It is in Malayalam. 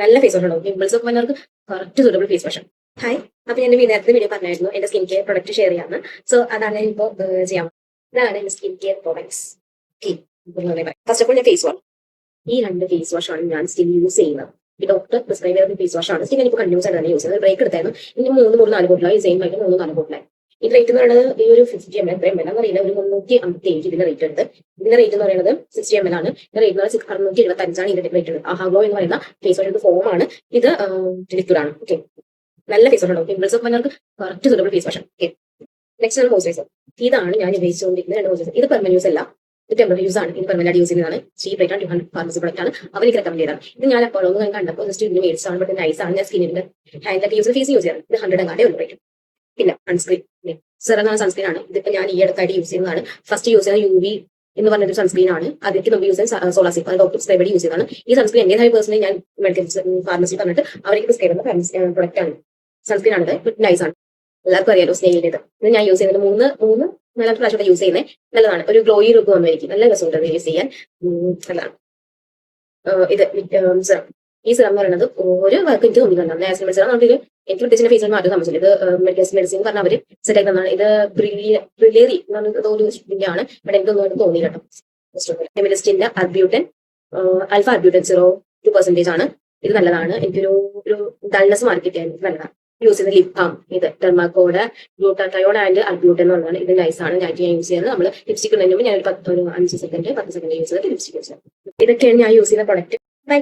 നല്ല ഫേസ് വാഷ് ഉണ്ടാവും. പിമ്പിൾസ് ഒക്കെ വന്നവർക്ക് correct suitable face wash. Hi, അപ്പൊ ഞാൻ നേരത്തെ വീഡിയോ പറഞ്ഞായിരുന്നു എന്റെ സ്കിൻ കെയർ പ്രൊഡക്റ്റ് ഷെയർ ചെയ്യാമെന്ന്. സോ അതാണ് ഞാൻ ഇപ്പോൾ ചെയ്യാം. ഇതാണ് എന്റെ skin care products. First of all ഞാൻ ഫേസ് വാഷ്, ഈ രണ്ട് ഫേസ് വാഷ് ആണ് ഞാൻ സ്റ്റിൽ യൂസ് ചെയ്യുന്നത്. ഈ ഡോക്ടർ പ്രിസ്ക്രൈബ് ചെയ്ത ഫേസ് വാഷ് ആണ് സ്റ്റിൽ ഇപ്പോൾ കണ്ടിന്യൂസ് ആയിട്ട് തന്നെ യൂസ് ചെയ്യുന്നത്. ബ്രേക്ക് എടുത്തായിരുന്നു. ഇനി 4 ബോട്ടിലായി, സെയിം ആയിട്ട് 4 ബോട്ടിലായി. ഇത് റേറ്റ് എന്ന് പറയുന്നത് ഈ ഒരു 50 ml എത്രയും വില എന്ന് പറയുന്നത് ഒരു 357 ഇതിന്റെ റേറ്റ് ഉണ്ട്. ഇതിന്റെ റേറ്റ് എന്ന് പറയുന്നത് 60 ml ആണ്. ഇതിന്റെ റേറ്റ് എന്ന് പറയുന്നത് 675 ഇതിന്റെ റേറ്റ് ഉണ്ട്. ആഹാഗ്ലോ എന്ന് പറയുന്ന ഫേസ് വാഷ് ഫോം ആണ്. ഇത് ലിക്വിഡ് ആണ്. ഓക്കെ, നല്ല ഫേസ് വാഷ് ഉണ്ടാവും. പിമ്പിൾസ് ഒക്കെ വന്നവർക്ക് correct suitable face wash. Okay, next ആണ് മോയ്സ്ചറൈസർ. ഇതാണ് ഞാൻ ഉപയോഗിച്ചുകൊണ്ടിരിക്കുന്ന 2 മോയ്സ്ചറൈസർ. ഇത് പെർമനന്റ് യൂസ് അല്ല, ഇത് ടെമ്പററി യൂസ് ആണ്. ഇത് പെർമനന്റ് യൂസ് ചെയ്യുന്നതാണ്. ചീപ്പ് റേറ്റ് ആണ്. 200 ഫാർമസി പ്രൊഡക്റ്റ് ആണ്. അവർക്ക് റെക്കമെൻഡ് ചെയ്താണ്. ഇത് ഞാൻ എപ്പോഴും ഞാൻ കണ്ടപ്പോൾ ജസ്റ്റ് ഇതിന് മേടിച്ചാണ്. ബട്ട് നൈസ് ആണ്. ഞാൻ സ്കിന്നിന്റെ ഹാൻഡിലൊക്കെ യൂസ് ഫേസ് യൂസ് ചെയ്യാറ്. ഇത് 100 അങ്ങാണ്ടേ ഉള്ളു റേറ്റ്. പിന്നെ സൺസ്ക്രീൻ, സെറം സൺസ്ക്രീൻ ആണ്. ഇതിപ്പോ ഞാൻ ഈ അടുത്തായിട്ട് യൂസ് ചെയ്യുന്നതാണ്. ഫസ്റ്റ് യൂസ് ചെയ്യുന്ന UV എന്ന് പറഞ്ഞൊരു സൺസ്ക്രീൻ ആണ്. അതിലേക്ക് നമ്മൾ യൂസ് ചെയ്യുന്ന സോളാസിക്, അത് ഡോക്ടർ പ്രിസ്ക്രൈബ് യൂസ് ചെയ്യുന്നതാണ്. ഈ സൺസ്ക്രീൻ എന്റേതായ പേഴ്സണലി ഞാൻ മെഡിക്കൽ ഫാർമസി പറഞ്ഞിട്ട് അവർക്ക് പ്രിസ്ക്രൈബ് ചെയ്യുന്ന പ്രൊഡക്റ്റ് ആണ്. സൺസ്ക്രീൻ ആണ്. നൈസ് ആണ്. എല്ലാവർക്കും അറിയാലോ സ്നേഹിതത്. ഇത് ഞാൻ യൂസ് ചെയ്യുന്നത് 4 പ്രാവശ്യം യൂസ് ചെയ്യുന്നത്. നല്ലതാണ്. ഒരു ഗ്ലോയി ലുക്ക് വന്നിരിക്കും. നല്ല രസമുണ്ട് യൂസ് ചെയ്യാൻ. നല്ലതാണ്. ഇത് സിറം. ഈ സിറം എന്ന് പറയുന്നത് ഒരു വർക്ക് എനിക്ക് തോന്നിയിട്ടുണ്ട്. നാച്ചുറൽ സിറം നമുക്ക് എനിക്ക് പ്രത്യേകിച്ച് ഫേസിൽ മാറ്റം സംഭവിച്ചില്ല. ഇത് മെഡിസിൻ പറഞ്ഞാൽ അവര് സെറ്റ് ആക്കുന്നതാണ്. ഇത് ബ്രില്ലേറി ഒരു ഇതിന്റെയാണ്. ബട്ട് എനിക്കൊന്നും തോന്നിയില്ല കേട്ടോ. ഫെമിനിസ്റ്റിന്റെ അർബ്യൂട്ടൻ, ആൽഫ അർബ്യൂട്ടൻ 0.2% ആണ്. ഇത് നല്ലതാണ്. എനിക്കൊരു ഡൾനെസ് മാറി കിട്ടിയാൽ നല്ലതാണ്. യൂസ് ചെയ്യുന്ന ലിപ് ബാം, ഇത് ഡെർമാക്കോഡ് ഗ്ലൂട്ടാത്തയോൺ ആൻഡ് അർബ്യൂട്ടൻ എന്ന് പറഞ്ഞാണ്. ഇത് നൈസ് ആണ്. ഞാൻ യൂസ് ചെയ്യുന്നത്. നമ്മൾ ലിപ്സ്റ്റിക് ഉണ്ടെങ്കിൽ ഞാൻ ഒരു 5 സെക്കൻഡ് 10 സെക്കൻഡ് യൂസ് ചെയ്തിട്ട് ലിപ്സ്റ്റിക് യൂസ് ചെയ്യാം. ഇതൊക്കെയാണ് ഞാൻ യൂസ് ചെയ്യുന്ന പ്രൊഡക്റ്റ്. ബൈ.